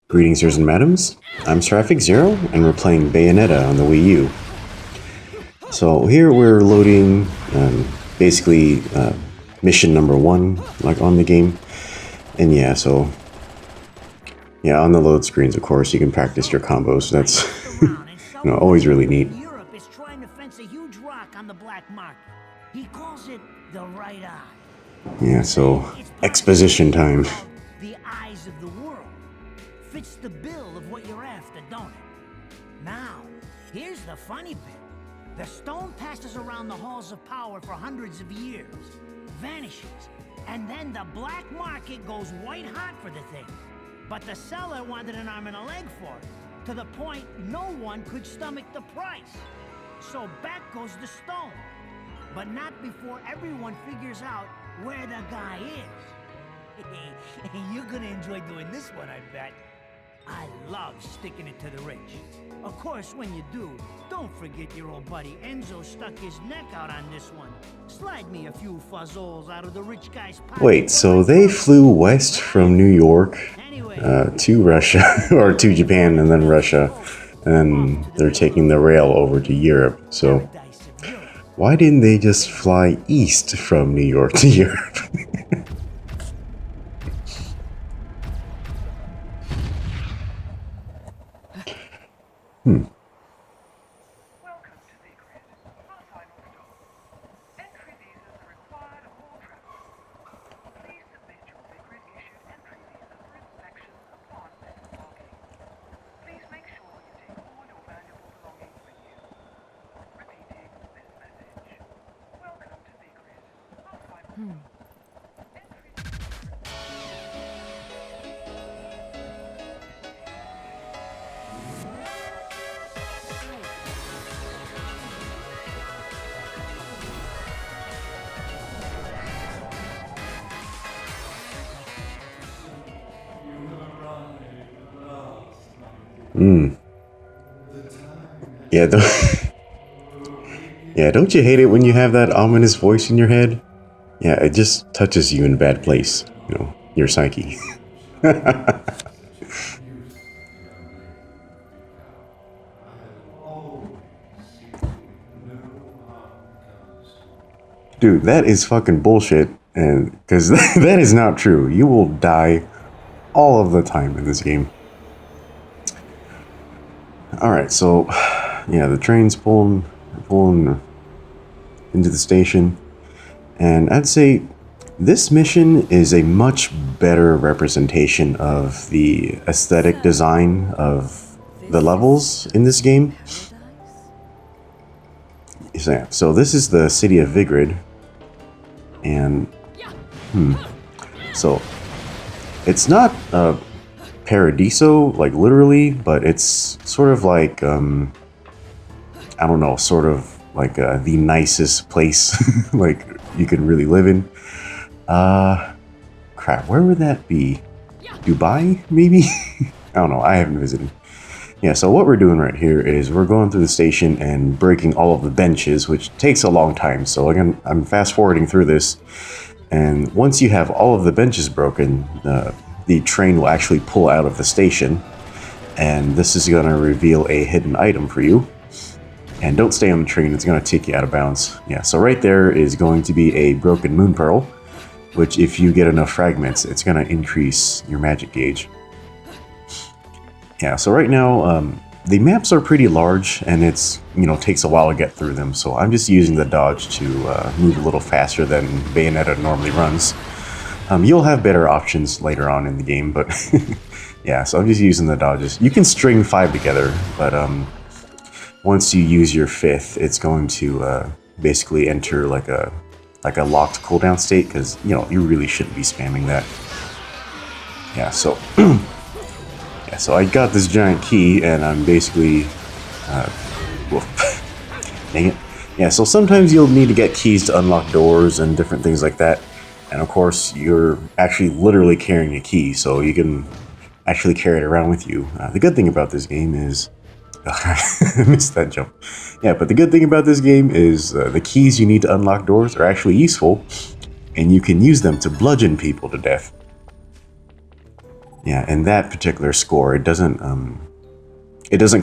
Greetings, sirs and madams. I'm Traffic Zero, and we're playing Bayonetta on the Wii U. So here we're loading, basically, mission number 1, like on the game. And yeah, so yeah, on the load screens, of course, you can practice your combos. That's always really neat. Europe is trying to fence a huge rock on the black market. He calls it the right eye. Yeah, so exposition time. The eyes of the world. Fits the bill of what you're after, don't it? Now, here's the funny bit. The stone passes around the halls of power for hundreds of years, vanishes, and then the black market goes white hot for the thing. But the seller wanted an arm and a leg for it, to the point no one could stomach the price. So back goes the stone. But not before everyone figures out where the guy is. You're gonna enjoy doing this one, I bet. I love sticking it to the rich. Of course, when you do, don't forget your old buddy Enzo stuck his neck out on this one. Slide me a few fuzzoles out of the rich guy's pocket. Wait, so they flew west from New York to Russia, or to Japan and then Russia, and they're taking the rail over to Europe. So why didn't they just fly east from New York to Europe? Welcome to the grid. Our final stop. Entry visas are required of all travelers. Please submit your Vigrid issued entry visa for inspection upon disembarking. Please make sure you take all your valuable belongings with you. Repeating this message. Welcome to the grid. Our final stop. Entry Yeah, yeah, don't you hate it when you have that ominous voice in your head? Yeah, it just touches you in a bad place, your psyche. Dude, that is fucking bullshit, and because that is not true. You will die all of the time in this game. Alright, so yeah, the train's pulling into the station, and I'd say this mission is a much better representation of the aesthetic design of the levels in this game. So this is the city of Vigrid, and so it's not Paradiso, like literally, but it's sort of like, I don't know, sort of like the nicest place like you could really live in. Crap, where would that be? Dubai, maybe? I don't know, I haven't visited. Yeah, so what we're doing right here is we're going through the station and breaking all of the benches, which takes a long time. So again, I'm fast forwarding through this, and once you have all of the benches broken, the train will actually pull out of the station, and this is going to reveal a hidden item for you. And don't stay on the train, it's going to take you out of bounds. Yeah, so right there is going to be a broken moon pearl, which if you get enough fragments, it's going to increase your magic gauge. Yeah, so right now, the maps are pretty large, and it's, takes a while to get through them, so I'm just using the dodge to move a little faster than Bayonetta normally runs. You'll have better options later on in the game, but yeah, so I'm just using the dodges. You can string 5 together, but once you use your 5th, it's going to basically enter like a locked cooldown state, because you really shouldn't be spamming that. Yeah, so yeah, so I got this giant key, and I'm basically dang it. Yeah, so sometimes you'll need to get keys to unlock doors and different things like that. And of course, you're actually literally carrying a key, so you can actually carry it around with you. The good thing about this game is... I missed that jump. Yeah, but the good thing about this game is the keys you need to unlock doors are actually useful, and you can use them to bludgeon people to death. Yeah, and that particular score, it doesn't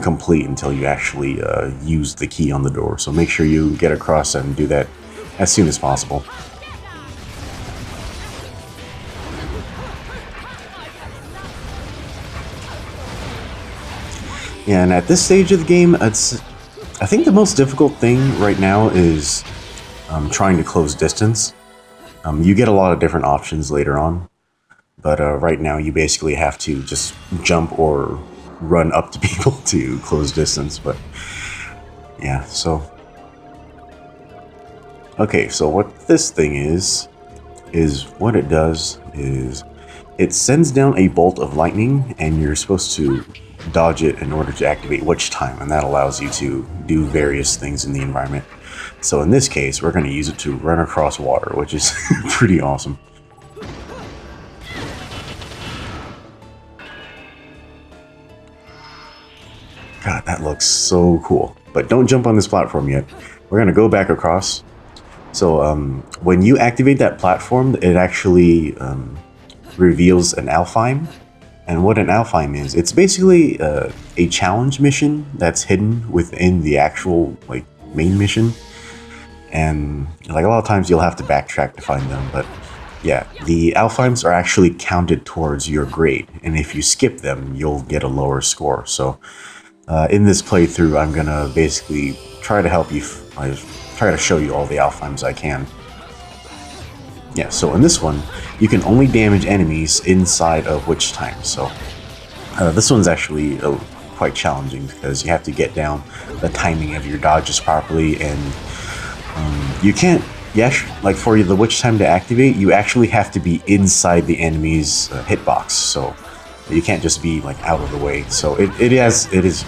complete until you actually use the key on the door. So make sure you get across and do that as soon as possible. Yeah, and at this stage of the game, I think the most difficult thing right now is trying to close distance. You get a lot of different options later on, but right now you basically have to just jump or run up to people to close distance. But yeah, so okay, so what this thing is what it does is it sends down a bolt of lightning, and you're supposed to dodge it in order to activate witch time, and that allows you to do various things in the environment. So in this case, we're going to use it to run across water, which is pretty awesome. God, that looks so cool. But don't jump on this platform yet. We're going to go back across. So when you activate that platform, it actually reveals an Alfheim. And what an Alfheim is, it's basically a challenge mission that's hidden within the actual main mission. And a lot of times you'll have to backtrack to find them, but yeah, the Alfheims are actually counted towards your grade, and if you skip them, you'll get a lower score. So in this playthrough, I'm gonna basically try to help you, try to show you all the Alfheims I can. Yeah, so in this one, you can only damage enemies inside of witch time. So this one's actually quite challenging because you have to get down the timing of your dodges properly, and you can't. Like for the witch time to activate, you actually have to be inside the enemy's hitbox. So you can't just be out of the way. So it is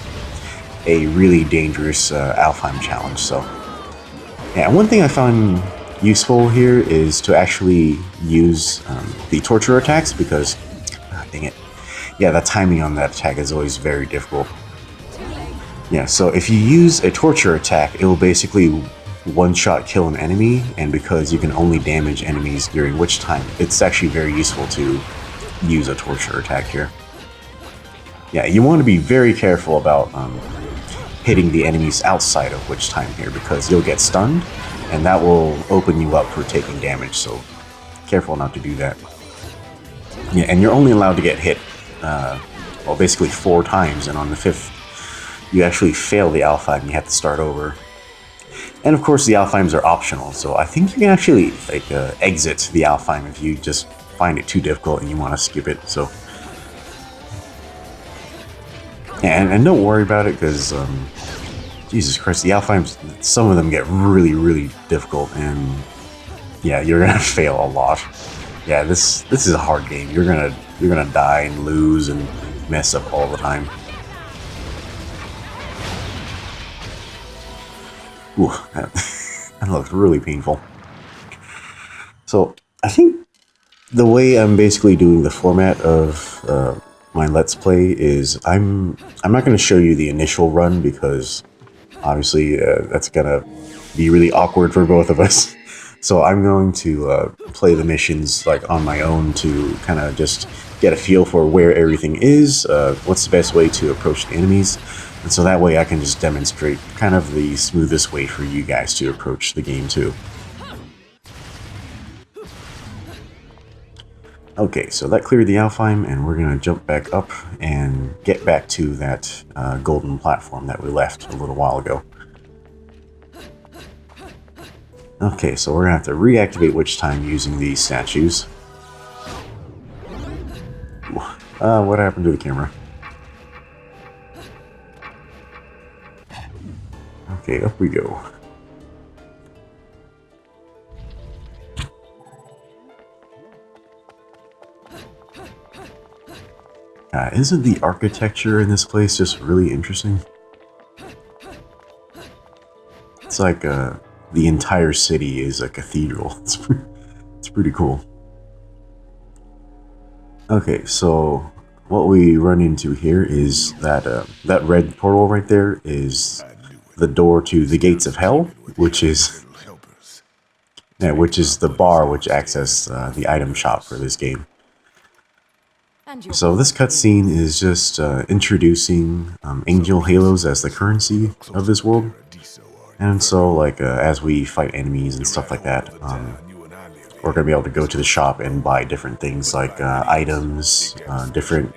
a really dangerous Alfheim challenge. So yeah, one thing I found useful here is to actually use the torture attacks, because dang it, yeah, the timing on that attack is always very difficult. Yeah, so if you use a torture attack, it will basically one-shot kill an enemy, and because you can only damage enemies during witch time, it's actually very useful to use a torture attack here. Yeah, you want to be very careful about hitting the enemies outside of witch time here, because you'll get stunned, and that will open you up for taking damage, so careful not to do that. Yeah, and you're only allowed to get hit, well, basically 4 times, and on the 5th, you actually fail the Alfheim, you have to start over. And of course, the Alfheims are optional, so I think you can actually exit the Alfheim if you just find it too difficult and you want to skip it. So, yeah, and don't worry about it, because Jesus Christ, the Alfheims, some of them get really, really difficult, and yeah, you're gonna fail a lot. Yeah, this is a hard game. You're gonna die and lose and mess up all the time. Ooh, that looks really painful. So I think the way I'm basically doing the format of my Let's Play is I'm not going to show you the initial run, because obviously that's gonna be really awkward for both of us. So I'm going to play the missions on my own to kind of just get a feel for where everything is, what's the best way to approach the enemies, and so that way I can just demonstrate kind of the smoothest way for you guys to approach the game too. Okay, so that cleared the Alfheim, and we're going to jump back up and get back to that golden platform that we left a little while ago. Okay, so we're going to have to reactivate witch time using these statues. What happened to the camera? Okay, up we go. Isn't the architecture in this place just really interesting? It's like the entire city is a cathedral. It's pretty cool. Okay, so what we run into here is that that red portal right there is the door to the gates of hell, which is the bar which acts as the item shop for this game. So this cutscene is just introducing angel halos as the currency of this world. And so, like, as we fight enemies and stuff like that, we're going to be able to go to the shop and buy different things like items, different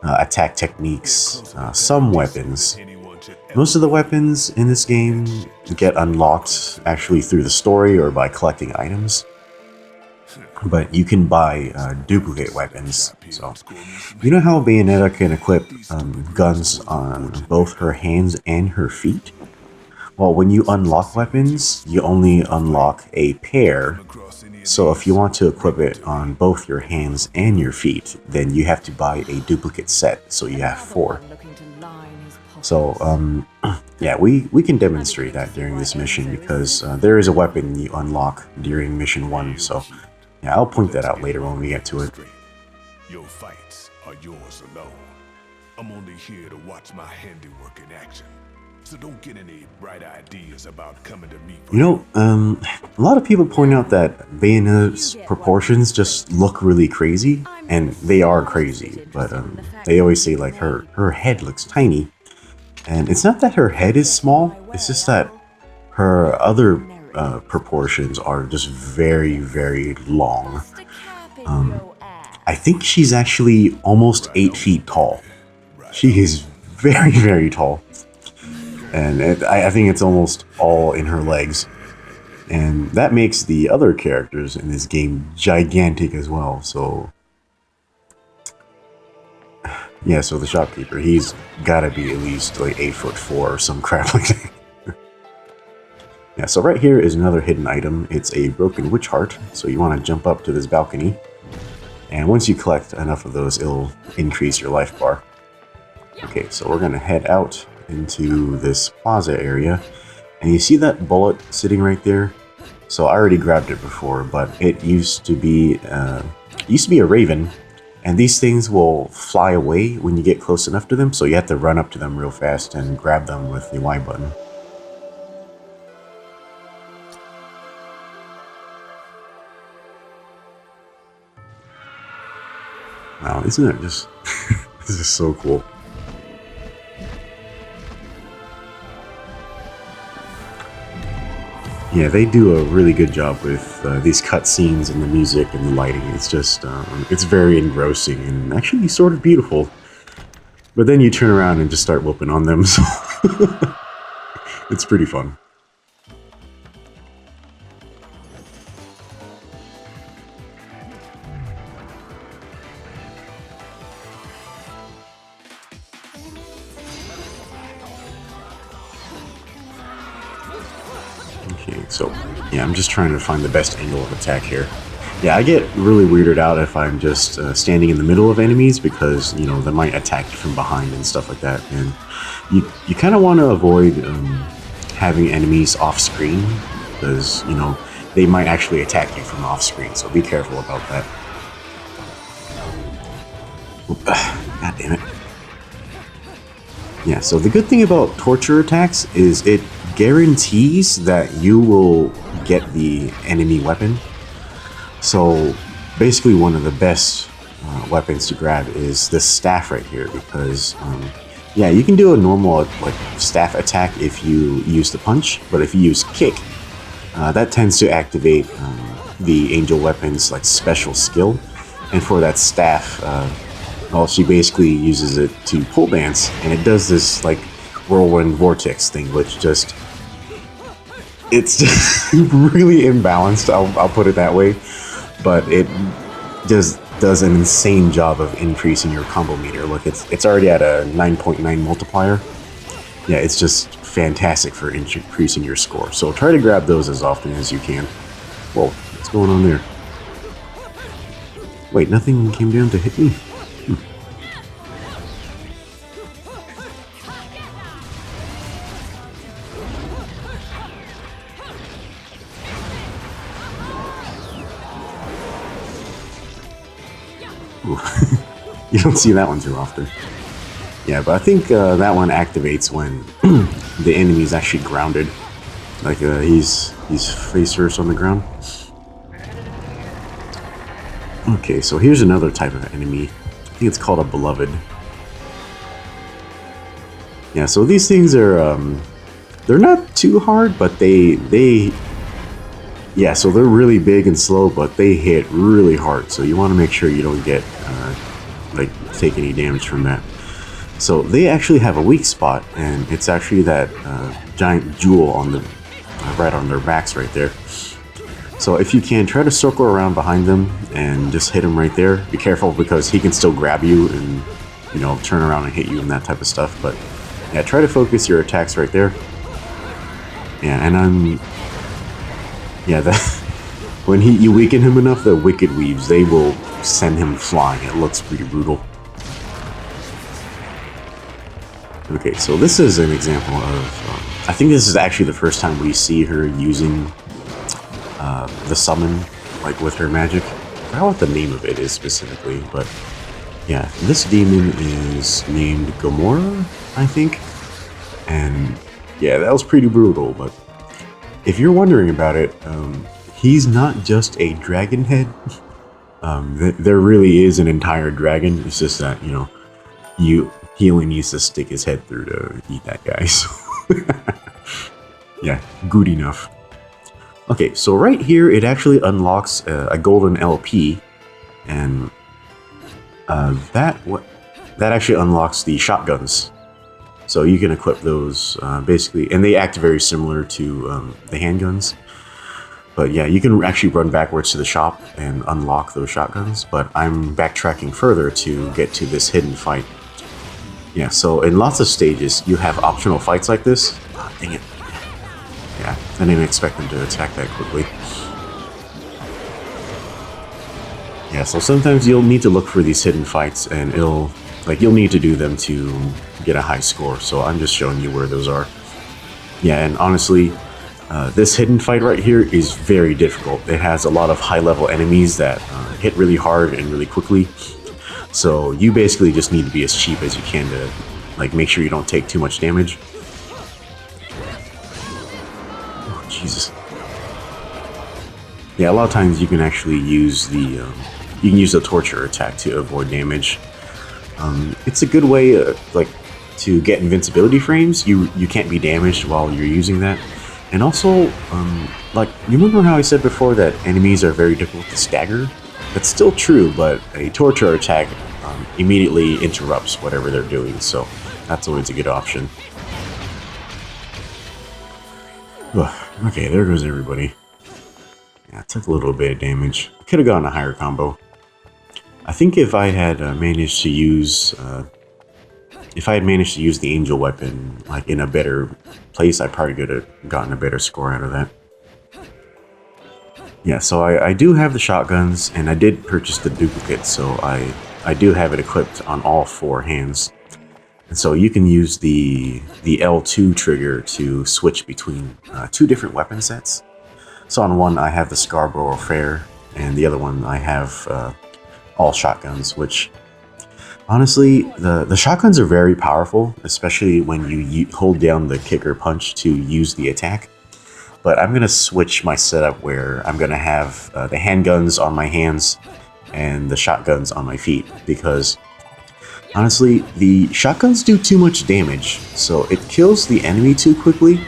attack techniques, some weapons. Most of the weapons in this game get unlocked actually through the story or by collecting items. But you can buy duplicate weapons. So, you know how Bayonetta can equip guns on both her hands and her feet? Well, when you unlock weapons, you only unlock a pair. So if you want to equip it on both your hands and your feet, then you have to buy a duplicate set, so you have 4. So, yeah, we can demonstrate that during this mission because there is a weapon you unlock during mission 1, so yeah, I'll point that out later when we get to it. Your fights are yours alone. I'm only here to watch my handiwork in action. So don't get any bright ideas about coming to me. You know, a lot of people point out that Bayonetta's proportions just look really crazy, and they are crazy, but they always say like her head looks tiny. And it's not that her head is small, it's just that her other proportions are just very, very long. I think she's actually almost 8 feet tall. She is very, very tall. And I think it's almost all in her legs. And that makes the other characters in this game gigantic as well, so... Yeah, so the shopkeeper, he's gotta be at least like 8'4" or some crap like that. Yeah, so right here is another hidden item. It's a broken witch heart, so you want to jump up to this balcony. And once you collect enough of those, it'll increase your life bar. Okay, so we're gonna head out into this plaza area. And you see that bullet sitting right there? So I already grabbed it before, but it used to be a raven. And these things will fly away when you get close enough to them, so you have to run up to them real fast and grab them with the Y button. Wow, isn't it just... this is so cool. Yeah, they do a really good job with these cutscenes and the music and the lighting. It's just, it's very engrossing and actually sort of beautiful. But then you turn around and just start whooping on them, so it's pretty fun. Okay, so yeah, I'm just trying to find the best angle of attack here. Yeah, I get really weirded out if I'm just standing in the middle of enemies because, you know, they might attack you from behind and stuff like that. And you kind of want to avoid having enemies off screen because, you know, they might actually attack you from off screen. So be careful about that. God damn it. Yeah, so the good thing about torture attacks is it guarantees that you will get the enemy weapon. So basically one of the best weapons to grab is this staff right here because yeah, you can do a normal like staff attack if you use the punch, but if you use kick, that tends to activate the angel weapon's like special skill. And for that staff, well, she basically uses it to pole dance, and it does this like whirlwind vortex thing, which just it's just really imbalanced. I'll put it that way, but it just does an insane job of increasing your combo meter. Look, it's already at a 9.9 multiplier. Yeah, it's just fantastic for increasing your score. So try to grab those as often as you can. Whoa, what's going on there? Wait, nothing came down to hit me? You don't see that one too often. Yeah, but I think that one activates when the enemy is actually grounded. Like he's face first on the ground. Okay, so here's another type of enemy. think it's called a Beloved. Yeah, so these things are, they're not too hard, but yeah, so they're really big and slow, but they hit really hard. So you want to make sure you don't get, like, take any damage from that. So they actually have a weak spot, and it's actually that giant jewel on the right on their backs right there. So if you can, try to circle around behind them and just hit him right there. Be careful because he can still grab you and, you know, turn around and hit you and that type of stuff. But yeah, try to focus your attacks right there. Yeah, and when you weaken him enough, the Wicked Weaves, they will send him flying. It looks pretty brutal. Okay, so this is an example of, I think this is actually the first time we see her using the summon, like with her magic. I forgot what the name of it is specifically, but yeah, this demon is named Gamora, I think. And yeah, that was pretty brutal, but if you're wondering about it, he's not just a dragon head. There really is an entire dragon. It's just that, you know, he only needs to stick his head through to eat that guy. So yeah, good enough. Okay, so right here it actually unlocks a golden LP, and that actually unlocks the shotguns. So you can equip those basically, and they act very similar to the handguns. But yeah, you can actually run backwards to the shop and unlock those shotguns. But I'm backtracking further to get to this hidden fight. Yeah, so in lots of stages, you have optional fights like this. Oh, dang it. Yeah, I didn't expect them to attack that quickly. Yeah, so sometimes you'll need to look for these hidden fights, and you'll need to do them to get a high score. So I'm just showing you where those are. Yeah, and honestly, this hidden fight right here is very difficult. It has a lot of high-level enemies that hit really hard and really quickly. So you basically just need to be as cheap as you can to, like, make sure you don't take too much damage. Oh, Jesus. Yeah, a lot of times you can actually use the torture attack to avoid damage. It's a good way, like, to get invincibility frames. You can't be damaged while you're using that. And also, like, you remember how I said before that enemies are very difficult to stagger? That's still true, but a torture attack immediately interrupts whatever they're doing, so that's always a good option. Ugh, okay, there goes everybody. Yeah, it took a little bit of damage. Could have gotten a higher combo. I think if I had managed to use the angel weapon, like, in a better place, I probably could have gotten a better score out of that. Yeah, so I do have the shotguns, and I did purchase the duplicate, so I do have it equipped on all 4 hands. And so you can use the L2 trigger to switch between 2 different weapon sets. So on one I have the Scarborough Fair, and the other one I have all shotguns, which honestly, the shotguns are very powerful, especially when you hold down the kick or punch to use the attack. But I'm going to switch my setup where I'm going to have the handguns on my hands and the shotguns on my feet, because honestly, the shotguns do too much damage, so it kills the enemy too quickly,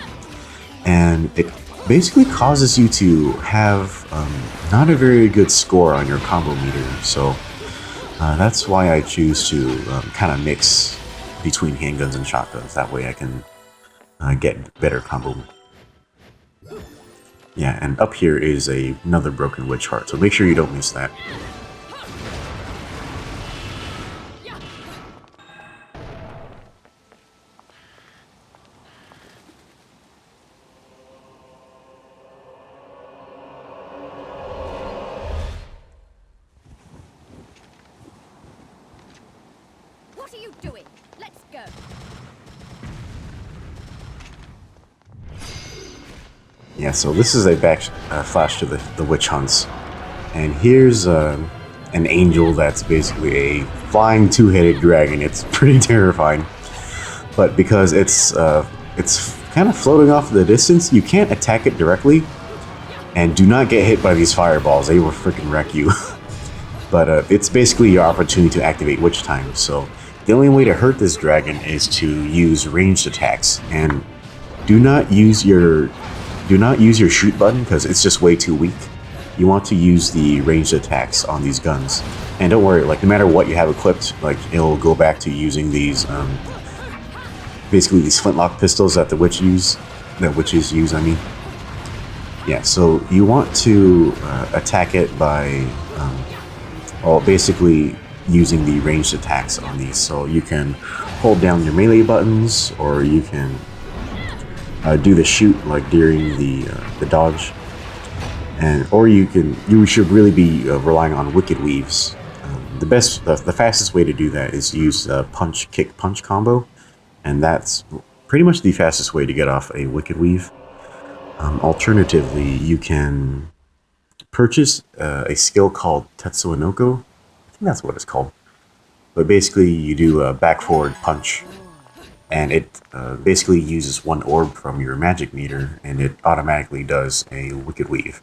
and it basically causes you to have not a very good score on your combo meter. So that's why I choose to kind of mix between handguns and shotguns. That way I can get better combo. Yeah, and up here is another broken witch heart, so make sure you don't miss that. What are you doing? Let's go. Yeah, so this is a flash to the witch hunts. And here's an angel that's basically a flying 2-headed dragon. It's pretty terrifying. But because it's kind of floating off in the distance, you can't attack it directly. And do not get hit by these fireballs. They will freaking wreck you. but it's basically your opportunity to activate Witch Time. So the only way to hurt this dragon is to use ranged attacks, and do not use your shoot button because it's just way too weak. You want to use the ranged attacks on these guns, and don't worry, like no matter what you have equipped, like it'll go back to using these basically these flintlock pistols that witches use. I mean, yeah. So you want to attack it by well, basically using the ranged attacks on these. So you can hold down your melee buttons, or you can do the shoot like during the dodge. Or you should really be relying on Wicked Weaves. The fastest way to do that is use punch, kick, punch combo, and that's pretty much the fastest way to get off a Wicked Weave. Alternatively, you can purchase a skill called Tetsuonoko. I think that's what it's called. But basically, you do a back-forward punch, and it basically uses one orb from your magic meter, and it automatically does a Wicked Weave.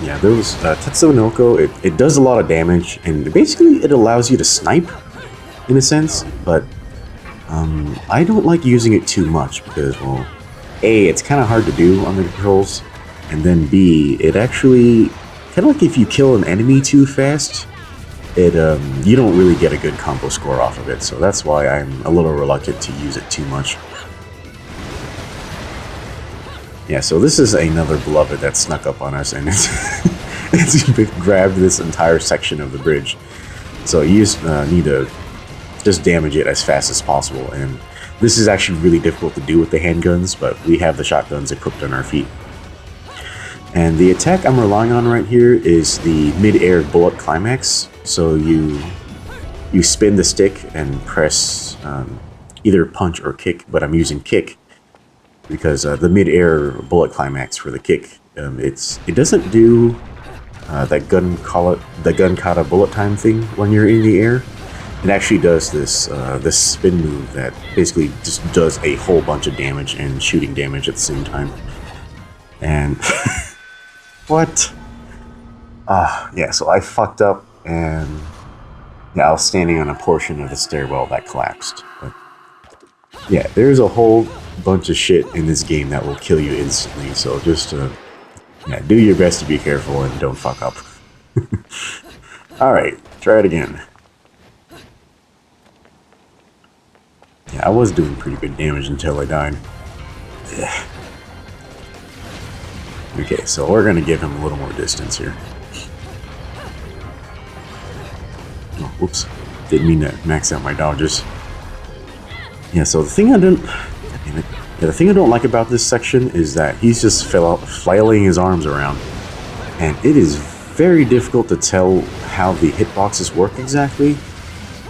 Yeah, those Tetsuonoko, it does a lot of damage, and basically it allows you to snipe, in a sense, but I don't like using it too much because, well, A, it's kind of hard to do on the controls, and then B, it actually, kind of like if you kill an enemy too fast, you don't really get a good combo score off of it, so that's why I'm a little reluctant to use it too much. Yeah, so this is another beloved that snuck up on us, and it's grabbed this entire section of the bridge. So you just need to just damage it as fast as possible, and this is actually really difficult to do with the handguns, but we have the shotguns equipped on our feet. And the attack I'm relying on right here is the mid-air bullet climax. So you spin the stick and press either punch or kick, but I'm using kick because the mid-air bullet climax for the kick, it doesn't do that gun kata bullet time thing when you're in the air. It actually does this spin move that basically just does a whole bunch of damage and shooting damage at the same time. And what? Yeah, so I fucked up, and yeah, I was standing on a portion of the stairwell that collapsed. But yeah, there's a whole bunch of shit in this game that will kill you instantly, so just yeah, do your best to be careful and don't fuck up. Alright, try it again. Yeah, I was doing pretty good damage until I died. Yeah. Okay, so we're gonna give him a little more distance here. Oh, whoops. Didn't mean to max out my dodges. Yeah, so the thing I don't like about this section is that he's just flailing his arms around, and it is very difficult to tell how the hitboxes work exactly.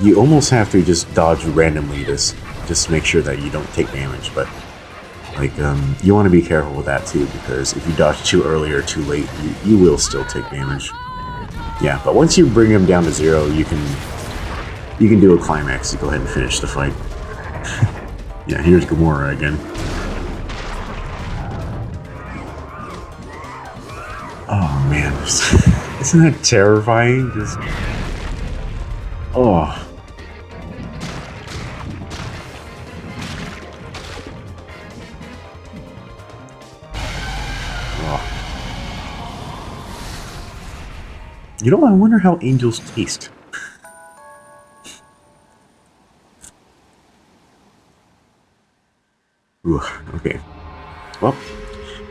You almost have to just dodge randomly just to make sure that you don't take damage, but like you want to be careful with that too, because if you dodge too early or too late, you will still take damage. Yeah, but once you bring him down to 0, you can do a climax to go ahead and finish the fight. Yeah, here's Gamora again. Oh man, isn't that terrifying? Just oh. You know, I wonder how angels taste. Ooh, okay. Well,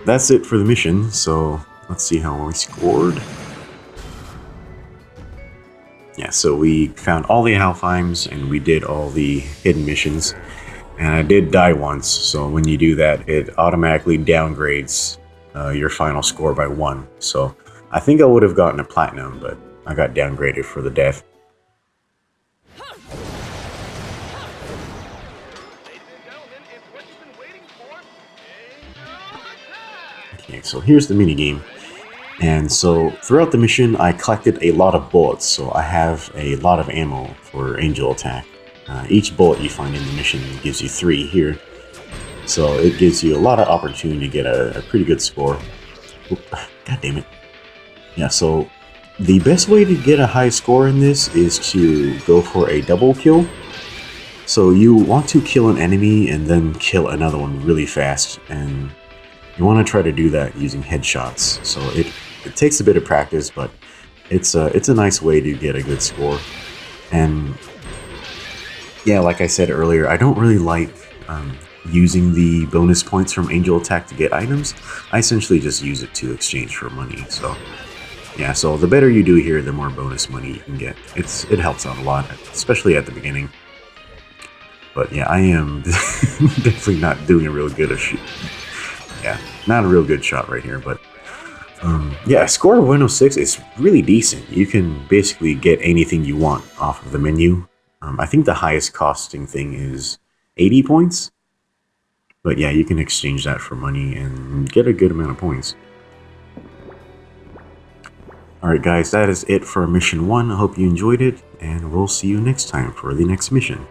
that's it for the mission, so let's see how we scored. Yeah, so we found all the Alfheims, and we did all the hidden missions. And I did die once, so when you do that, it automatically downgrades your final score by 1. So I think I would have gotten a platinum, but I got downgraded for the death. Okay, so here's the minigame. And so throughout the mission, I collected a lot of bullets, so I have a lot of ammo for Angel Attack. Each bullet you find in the mission gives you 3 here. So it gives you a lot of opportunity to get a pretty good score. God damn it. Yeah, so the best way to get a high score in this is to go for a double kill. So you want to kill an enemy and then kill another one really fast, and you want to try to do that using headshots. So it takes a bit of practice, but it's a nice way to get a good score. And yeah, like I said earlier, I don't really like using the bonus points from Angel Attack to get items. I essentially just use it to exchange for money. So yeah, so the better you do here, the more bonus money you can get. It helps out a lot, especially at the beginning. But yeah, I am definitely not doing a real good shoot. Yeah, not a real good shot right here, but yeah, a score of 106 is really decent. You can basically get anything you want off of the menu. I think the highest costing thing is 80 points. But yeah, you can exchange that for money and get a good amount of points. Alright guys, that is it for mission 1. I hope you enjoyed it, and we'll see you next time for the next mission.